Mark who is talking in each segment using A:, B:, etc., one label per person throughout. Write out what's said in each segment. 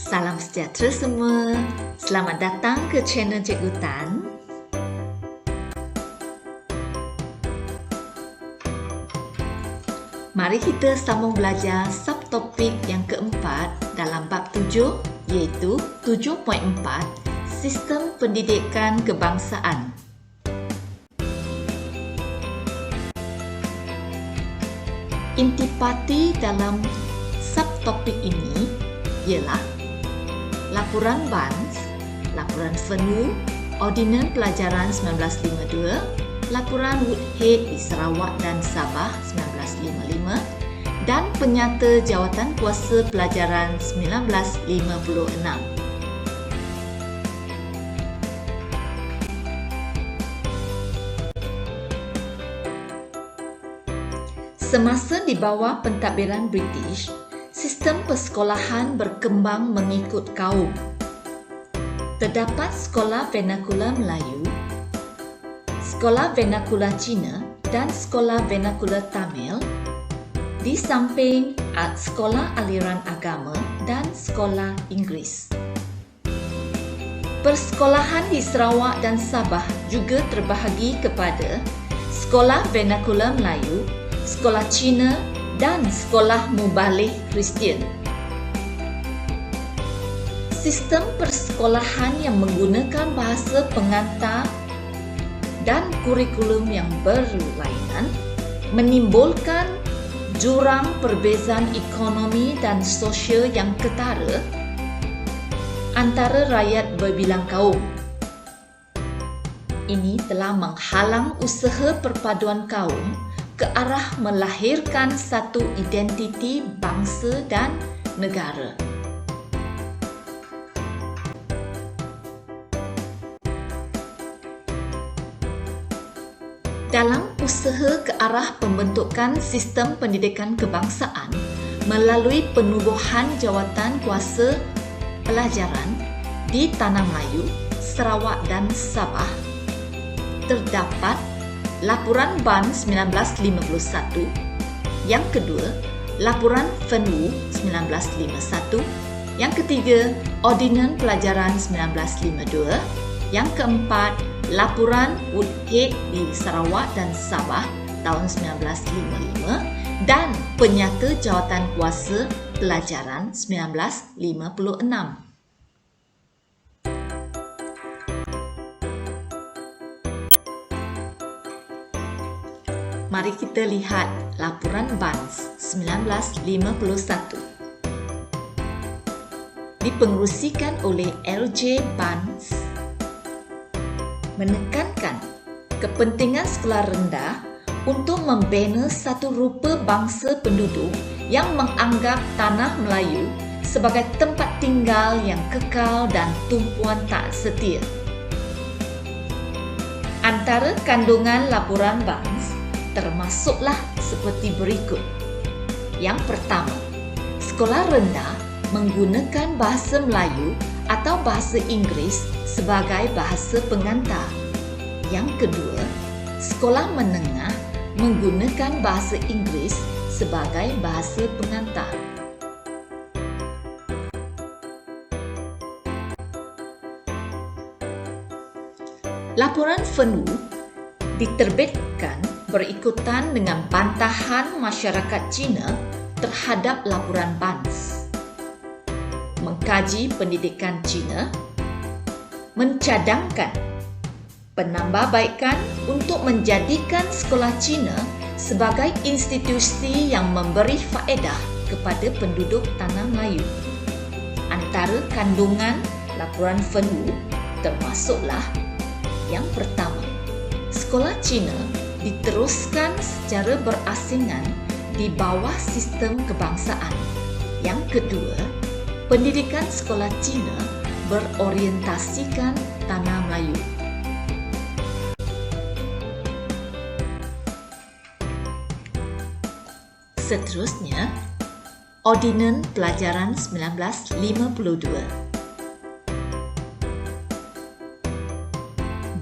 A: Salam sejahtera semua. Selamat datang ke channel Cikgu Tan. Mari kita sambung belajar subtopik yang keempat dalam bab 7 iaitu 7.4 Sistem Pendidikan Kebangsaan. Intipati dalam subtopik ini ialah laporan BANS, laporan FENU, Ordinan Pelajaran 1952, laporan Woodhead di Sarawak dan Sabah 1955 dan penyata Jawatan Kuasa Pelajaran 1956. Semasa di bawah pentadbiran British, sistem persekolahan berkembang mengikut kaum. Terdapat sekolah vernakula Melayu, sekolah vernakula Cina dan sekolah vernakula Tamil, di samping sekolah aliran agama dan sekolah Inggeris. Persekolahan di Sarawak dan Sabah juga terbahagi kepada sekolah vernakula Melayu, sekolah Cina dan sekolah Mubalik Kristian. Sistem persekolahan yang menggunakan bahasa pengantar dan kurikulum yang berlainan menimbulkan jurang perbezaan ekonomi dan sosial yang ketara antara rakyat berbilang kaum. Ini telah menghalang usaha perpaduan kaum ke arah melahirkan satu identiti bangsa dan negara. Dalam usaha ke arah pembentukan sistem pendidikan kebangsaan melalui penubuhan Jawatan Kuasa Pelajaran di Tanah Melayu, Sarawak dan Sabah, terdapat laporan BANS 1951, yang kedua, laporan FENU 1951, yang ketiga, Ordinan Pelajaran 1952, yang keempat, laporan Woodhead di Sarawak dan Sabah tahun 1955 dan penyata Jawatan Kuasa Pelajaran 1956. Mari kita lihat laporan BANS 1951. Dipengerusikan oleh LJ BANS, menekankan kepentingan sekolah rendah untuk membina satu rupa bangsa penduduk yang menganggap tanah Melayu sebagai tempat tinggal yang kekal dan tumpuan tak setia. Antara kandungan laporan BANS termasuklah seperti berikut. Yang pertama, sekolah rendah menggunakan bahasa Melayu atau bahasa Inggeris sebagai bahasa pengantar. Yang kedua, sekolah menengah menggunakan bahasa Inggeris sebagai bahasa pengantar. Laporan FENU diterbitkan berikutan dengan bantahan masyarakat Cina terhadap laporan BANS. Mengkaji pendidikan Cina, mencadangkan penambahbaikan untuk menjadikan sekolah Cina sebagai institusi yang memberi faedah kepada penduduk tanah Melayu. Antara kandungan laporan FENU termasuklah yang pertama, sekolah Cina diteruskan secara berasingan di bawah sistem kebangsaan. Yang kedua, pendidikan sekolah Cina berorientasikan tanah Melayu. Seterusnya, Ordinan Pelajaran 1952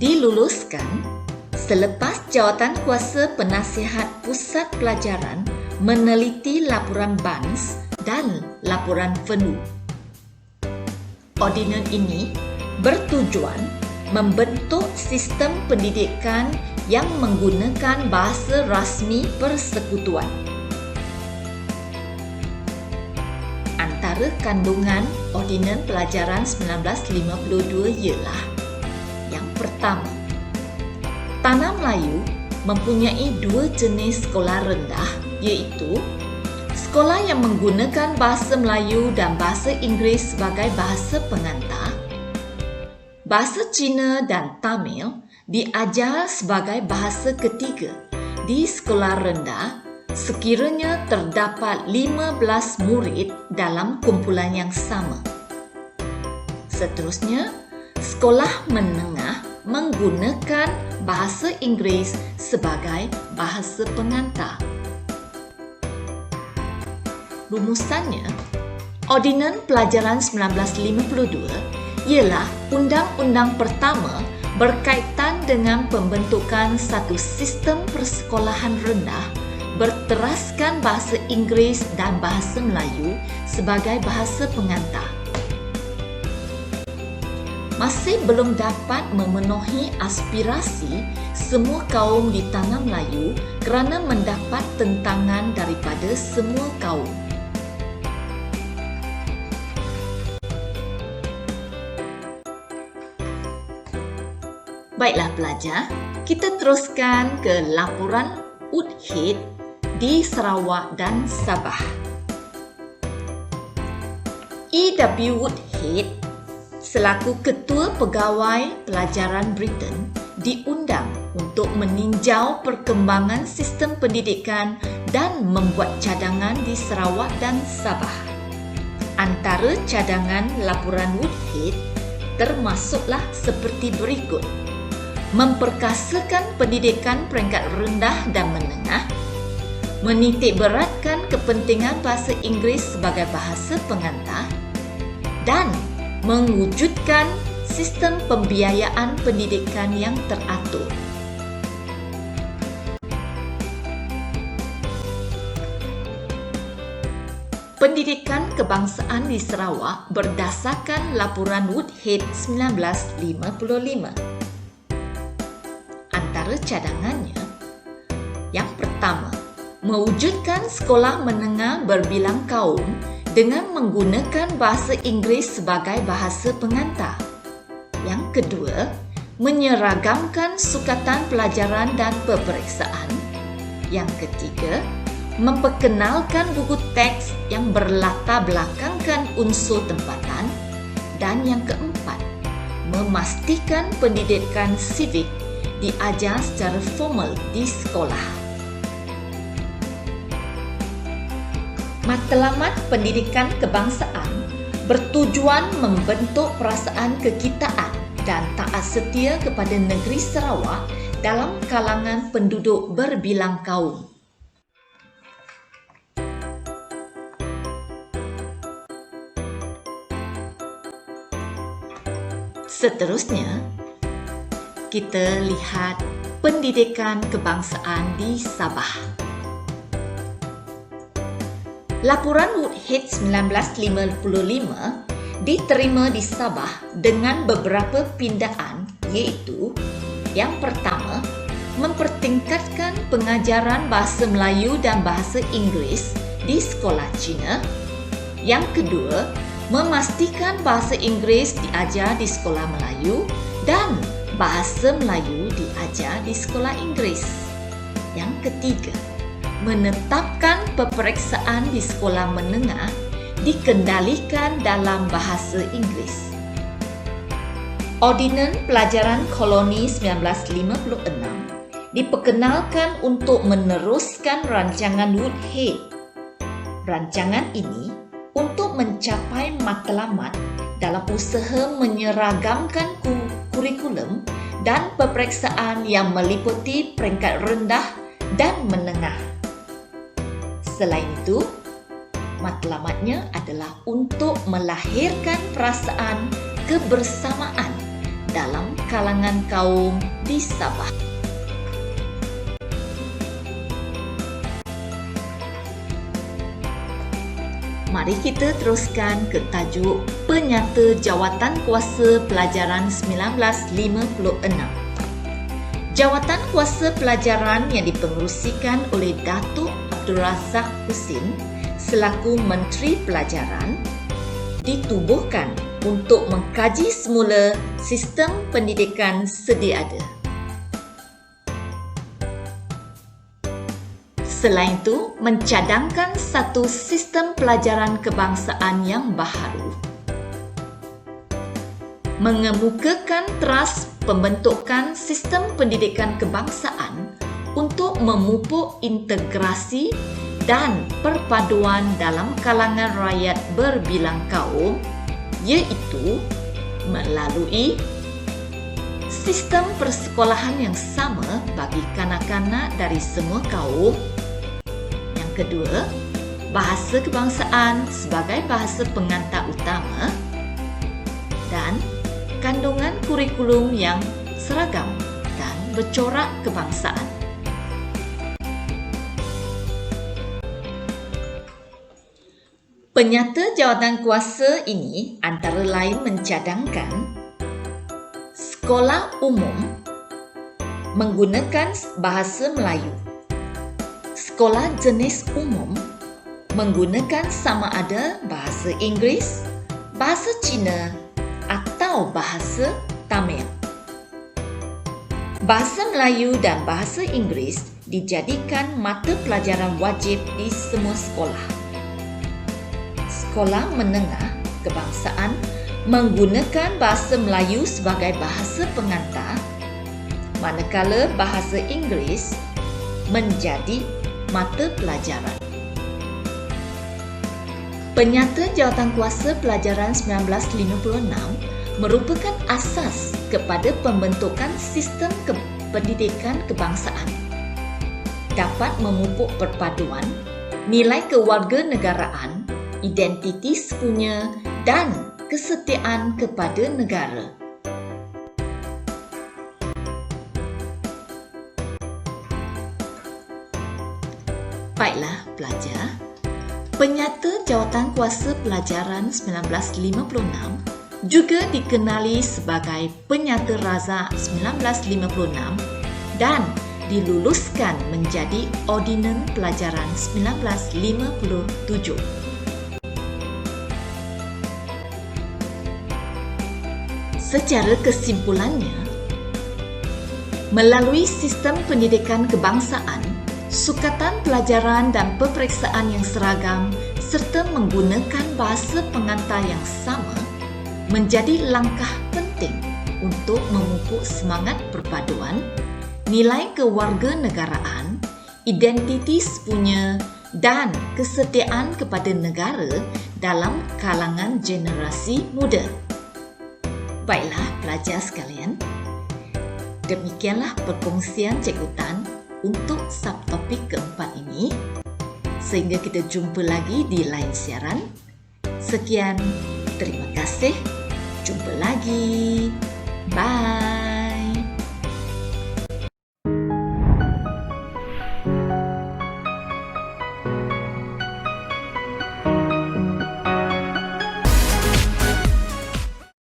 A: diluluskan selepas Jawatan Kuasa Penasihat Pusat Pelajaran meneliti laporan BANS dan laporan FENU. ordinan ini bertujuan membentuk sistem pendidikan yang menggunakan bahasa rasmi persekutuan. Antara kandungan Ordinan Pelajaran 1952 ialah: yang pertama, Tanah Melayu mempunyai dua jenis sekolah rendah, iaitu sekolah yang menggunakan bahasa Melayu dan bahasa Inggeris sebagai bahasa pengantar. Bahasa Cina dan Tamil diajar sebagai bahasa ketiga di sekolah rendah sekiranya terdapat 15 murid dalam kumpulan yang sama. Seterusnya, sekolah menengah menggunakan bahasa Inggeris sebagai bahasa pengantar. Rumusannya, Ordinan Pelajaran 1952 ialah undang-undang pertama berkaitan dengan pembentukan satu sistem persekolahan rendah berteraskan bahasa Inggeris dan bahasa Melayu sebagai bahasa pengantar. Masih belum dapat memenuhi aspirasi semua kaum di tanah Melayu kerana mendapat tentangan daripada semua kaum. Baiklah pelajar, kita teruskan ke laporan Woodhead di Sarawak dan Sabah. E.W. Woodhead selaku Ketua Pegawai Pelajaran Britain diundang untuk meninjau perkembangan sistem pendidikan dan membuat cadangan di Sarawak dan Sabah. Antara cadangan laporan Woodhead termasuklah seperti berikut: memperkasakan pendidikan peringkat rendah dan menengah, menitikberatkan kepentingan bahasa Inggeris sebagai bahasa pengantar, dan mewujudkan sistem pembiayaan pendidikan yang teratur. Pendidikan kebangsaan di Sarawak berdasarkan laporan Woodhead 1955. Antara cadangannya, yang pertama, mewujudkan sekolah menengah berbilang kaum dengan menggunakan bahasa Inggeris sebagai bahasa pengantar. Yang kedua, menyeragamkan sukatan pelajaran dan peperiksaan. Yang ketiga, memperkenalkan buku teks yang berlatar belakangkan unsur tempatan. Dan yang keempat, memastikan pendidikan sivik diajar secara formal di sekolah. Matlamat pendidikan kebangsaan bertujuan membentuk perasaan kekitaan dan taat setia kepada negeri Sarawak dalam kalangan penduduk berbilang kaum. Seterusnya, kita lihat pendidikan kebangsaan di Sabah. Laporan Woodhead 1955 diterima di Sabah dengan beberapa pindaan, iaitu: yang pertama, mempertingkatkan pengajaran bahasa Melayu dan bahasa Inggeris di sekolah Cina. Yang kedua, memastikan bahasa Inggeris diajar di sekolah Melayu dan bahasa Melayu diajar di sekolah Inggeris. Yang ketiga, menetapkan peperiksaan di sekolah menengah dikendalikan dalam bahasa Inggeris. Ordinan Pelajaran Koloni 1956 diperkenalkan untuk meneruskan rancangan Woodhead. Rancangan ini untuk mencapai matlamat dalam usaha menyeragamkan kurikulum dan peperiksaan yang meliputi peringkat rendah dan menengah. Selain itu, matlamatnya adalah untuk melahirkan perasaan kebersamaan dalam kalangan kaum di Sabah. Mari kita teruskan ke tajuk Penyata Jawatankuasa Pelajaran 1956. Jawatan kuasa pelajaran yang dipengerusikan oleh Datuk Abdul Razak Husin selaku Menteri Pelajaran ditubuhkan untuk mengkaji semula sistem pendidikan sedia ada. Selain itu, mencadangkan satu sistem pelajaran kebangsaan yang baharu. Mengemukakan teras pembentukan sistem pendidikan kebangsaan untuk memupuk integrasi dan perpaduan dalam kalangan rakyat berbilang kaum, iaitu melalui sistem persekolahan yang sama bagi kanak-kanak dari semua kaum. Yang kedua, bahasa kebangsaan sebagai bahasa pengantar utama dan kandungan kurikulum yang seragam dan bercorak kebangsaan. Penyata jawatankuasa ini antara lain mencadangkan sekolah umum menggunakan bahasa Melayu. Sekolah jenis umum menggunakan sama ada bahasa Inggeris, bahasa Cina atau bahasa Tamil. Bahasa Melayu dan bahasa Inggeris dijadikan mata pelajaran wajib di semua sekolah. Sekolah menengah kebangsaan menggunakan bahasa Melayu sebagai bahasa pengantar, manakala bahasa Inggeris menjadi mata pelajaran. Penyata jawatankuasa pelajaran 1956 merupakan asas kepada pembentukan sistem pendidikan kebangsaan. Dapat memupuk perpaduan, nilai kewarganegaraan, identiti sepunya dan kesetiaan kepada negara. Baiklah pelajar, penyata jawatankuasa pelajaran 1956 juga dikenali sebagai Penyata Razak 1956 dan diluluskan menjadi Ordinan Pelajaran 1957. Secara kesimpulannya, melalui sistem pendidikan kebangsaan, sukatan pelajaran dan peperiksaan yang seragam serta menggunakan bahasa pengantar yang sama menjadi langkah penting untuk memupuk semangat perpaduan, nilai kewarganegaraan, identiti sepunya dan kesetiaan kepada negara dalam kalangan generasi muda. Baiklah pelajar sekalian, demikianlah perkongsian Cikgu Tan untuk subtopik keempat ini. Sehingga kita jumpa lagi di lain siaran. Sekian, terima kasih. Jumpa lagi. Bye.